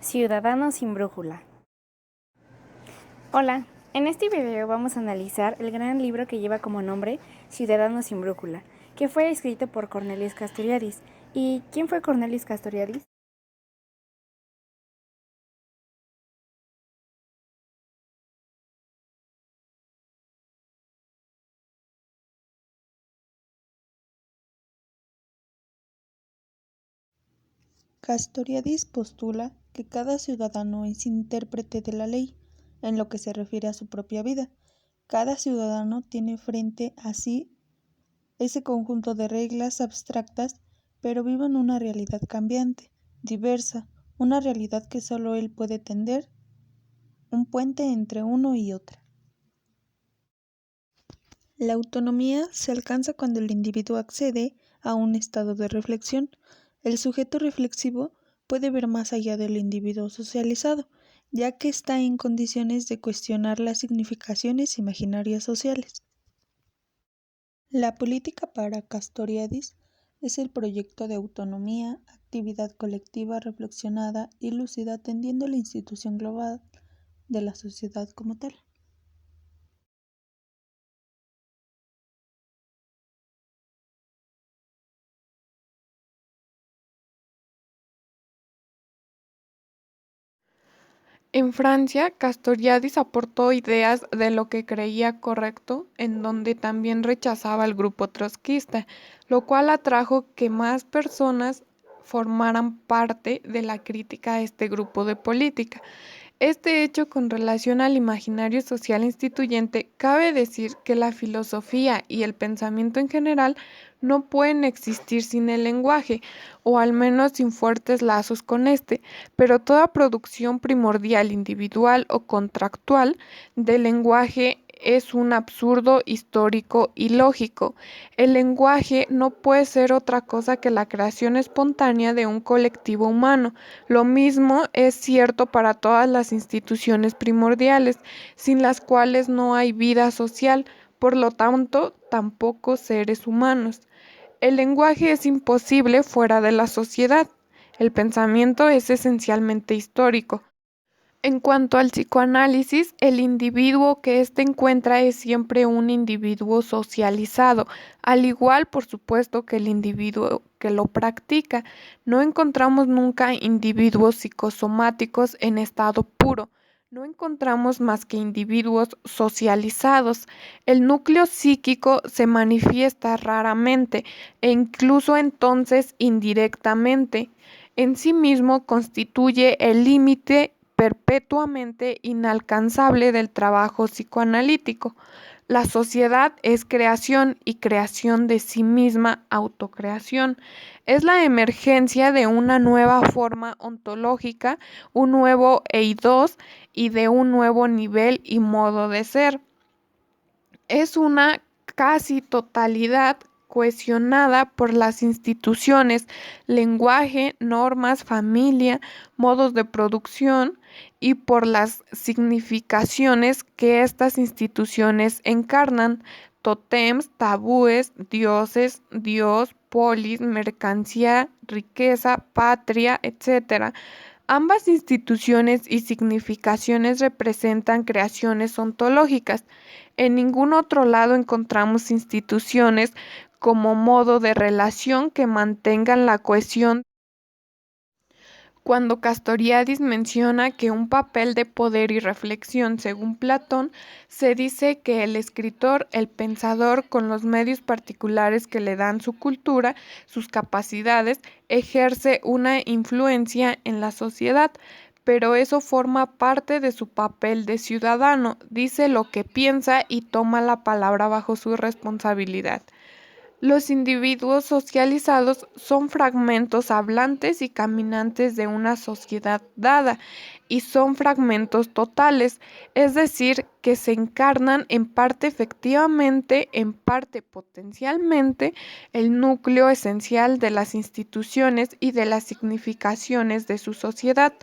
Ciudadano sin brújula. Hola, en este video vamos a analizar el gran libro que lleva como nombre Ciudadano sin brújula, que fue escrito por Cornelius Castoriadis. ¿Y quién fue Cornelius Castoriadis? Castoriadis postula que cada ciudadano es intérprete de la ley, en lo que se refiere a su propia vida. Cada ciudadano tiene frente a sí ese conjunto de reglas abstractas, pero vive en una realidad cambiante, diversa, una realidad que solo él puede tender, un puente entre uno y otra. La autonomía se alcanza cuando el individuo accede a un estado de reflexión. El sujeto reflexivo puede ver más allá del individuo socializado, ya que está en condiciones de cuestionar las significaciones imaginarias sociales. La política para Castoriadis es el proyecto de autonomía, actividad colectiva reflexionada y lúcida tendiendo a la institución global de la sociedad como tal. En Francia, Castoriadis aportó ideas de lo que creía correcto, en donde también rechazaba al grupo trotskista, lo cual atrajo que más personas formaran parte de la crítica a este grupo de política. Este hecho con relación al imaginario social instituyente, cabe decir que la filosofía y el pensamiento en general no pueden existir sin el lenguaje, o al menos sin fuertes lazos con este, pero toda producción primordial, individual o contractual del lenguaje es un absurdo histórico y lógico. El lenguaje no puede ser otra cosa que la creación espontánea de un colectivo humano. Lo mismo es cierto para todas las instituciones primordiales, sin las cuales no hay vida social, por lo tanto, tampoco seres humanos. El lenguaje es imposible fuera de la sociedad. El pensamiento es esencialmente histórico. En cuanto al psicoanálisis, el individuo que éste encuentra es siempre un individuo socializado, al igual, por supuesto, que el individuo que lo practica. No encontramos nunca individuos psicosomáticos en estado puro. No encontramos más que individuos socializados. El núcleo psíquico se manifiesta raramente e incluso entonces indirectamente. En sí mismo constituye el límite perpetuamente inalcanzable del trabajo psicoanalítico. La sociedad es creación y creación de sí misma, autocreación. Es la emergencia de una nueva forma ontológica, un nuevo eidos y de un nuevo nivel y modo de ser. Es una casi totalidad cohesionada por las instituciones, lenguaje, normas, familia, modos de producción y por las significaciones que estas instituciones encarnan, tótems, tabúes, dioses, Dios, polis, mercancía, riqueza, patria, etc. Ambas instituciones y significaciones representan creaciones ontológicas. En ningún otro lado encontramos instituciones como modo de relación que mantengan la cohesión. Cuando Castoriadis menciona que un papel de poder y reflexión, según Platón, se dice que el escritor, el pensador, con los medios particulares que le dan su cultura, sus capacidades, ejerce una influencia en la sociedad, pero eso forma parte de su papel de ciudadano, dice lo que piensa y toma la palabra bajo su responsabilidad. Los individuos socializados son fragmentos hablantes y caminantes de una sociedad dada, y son fragmentos totales, es decir, que se encarnan en parte efectivamente, en parte potencialmente, el núcleo esencial de las instituciones y de las significaciones de su sociedad.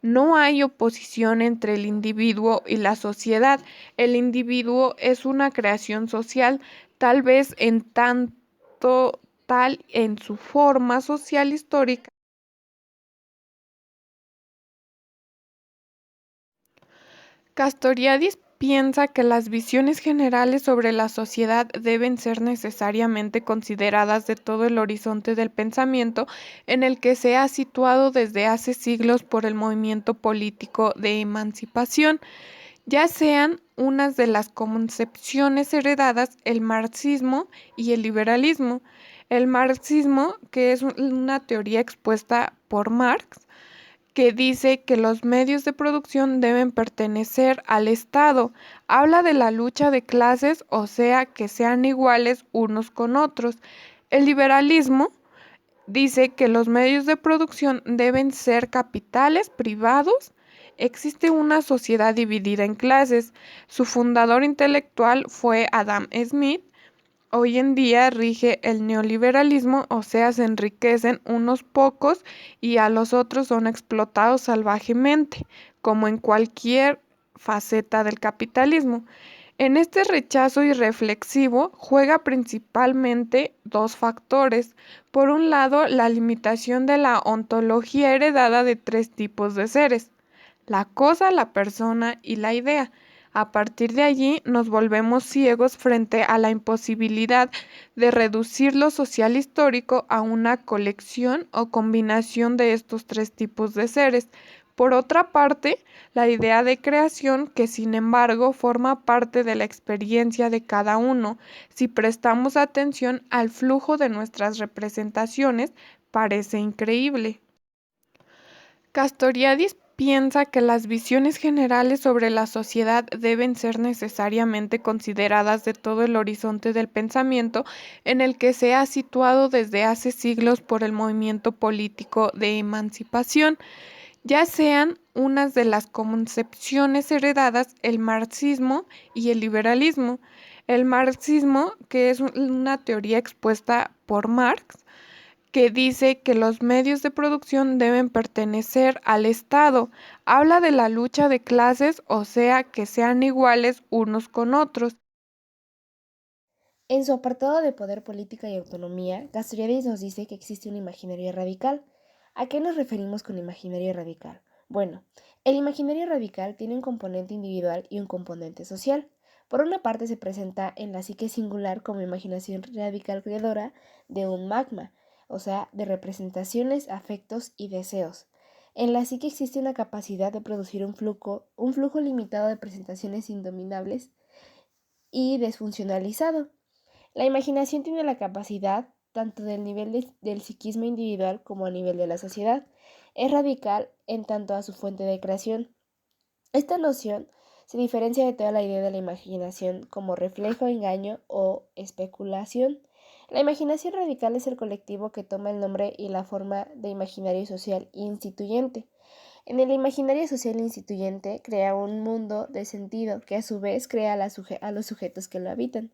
No hay oposición entre el individuo y la sociedad. El individuo es una creación social, tal vez en tanto tal en su forma social histórica Castoriadis piensa que las visiones generales sobre la sociedad deben ser necesariamente consideradas de todo el horizonte del pensamiento en el que se ha situado desde hace siglos por el movimiento político de emancipación, ya sean unas de las concepciones heredadas, el marxismo y el liberalismo. El marxismo, que es una teoría expuesta por Marx, que dice que los medios de producción deben pertenecer al Estado. Habla de la lucha de clases, o sea, que sean iguales unos con otros. El liberalismo dice que los medios de producción deben ser capitales privados. Existe una sociedad dividida en clases. Su fundador intelectual fue Adam Smith. Hoy en día rige el neoliberalismo, o sea, se enriquecen unos pocos y a los otros son explotados salvajemente, como en cualquier faceta del capitalismo. En este rechazo irreflexivo juega principalmente dos factores. Por un lado, la limitación de la ontología heredada de tres tipos de seres: la cosa, la persona y la idea. A partir de allí nos volvemos ciegos frente a la imposibilidad de reducir lo social histórico a una colección o combinación de estos tres tipos de seres. Por otra parte, la idea de creación, que sin embargo forma parte de la experiencia de cada uno, si prestamos atención al flujo de nuestras representaciones, parece increíble. Castoriadis piensa que las visiones generales sobre la sociedad deben ser necesariamente consideradas de todo el horizonte del pensamiento en el que se ha situado desde hace siglos por el movimiento político de emancipación, ya sean unas de las concepciones heredadas, el marxismo y el liberalismo. El marxismo, que es una teoría expuesta por Marx, que dice que los medios de producción deben pertenecer al Estado. Habla de la lucha de clases, o sea, que sean iguales unos con otros. En su apartado de Poder, Política y Autonomía, Castoriadis nos dice que existe un imaginario radical. ¿A qué nos referimos con imaginario radical? Bueno, el imaginario radical tiene un componente individual y un componente social. Por una parte se presenta en la psique singular como imaginación radical creadora de un magma, o sea, de representaciones, afectos y deseos. En la psique existe una capacidad de producir un flujo limitado de presentaciones indominables y desfuncionalizado. La imaginación tiene la capacidad, tanto del nivel del psiquismo individual como a nivel de la sociedad. Es radical en tanto a su fuente de creación. Esta noción se diferencia de toda la idea de la imaginación como reflejo, engaño o especulación. La imaginación radical es el colectivo que toma el nombre y la forma de imaginario social instituyente. En el imaginario social instituyente crea un mundo de sentido que a su vez crea a los sujetos que lo habitan.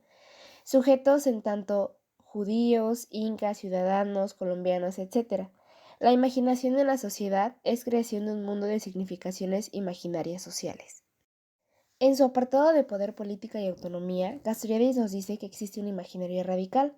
Sujetos en tanto judíos, incas, ciudadanos, colombianos, etc. La imaginación en la sociedad es creación de un mundo de significaciones imaginarias sociales. En su apartado de Poder, Política y Autonomía, Castoriadis nos dice que existe un imaginario radical.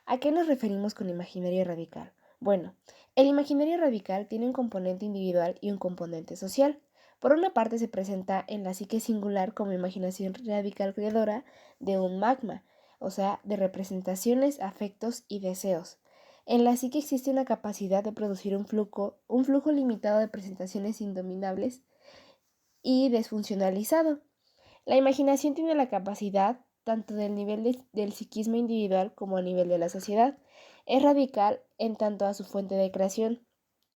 ¿A qué nos referimos con imaginario radical? Bueno, el imaginario radical tiene un componente individual y un componente social. Por una parte se presenta en la psique singular como imaginación radical creadora de un magma, o sea, de representaciones, afectos y deseos. En la psique existe una capacidad de producir un flujo limitado de presentaciones indominables y desfuncionalizado. La imaginación tiene la capacidad, tanto del nivel del psiquismo individual como a nivel de la sociedad. Es radical en tanto a su fuente de creación.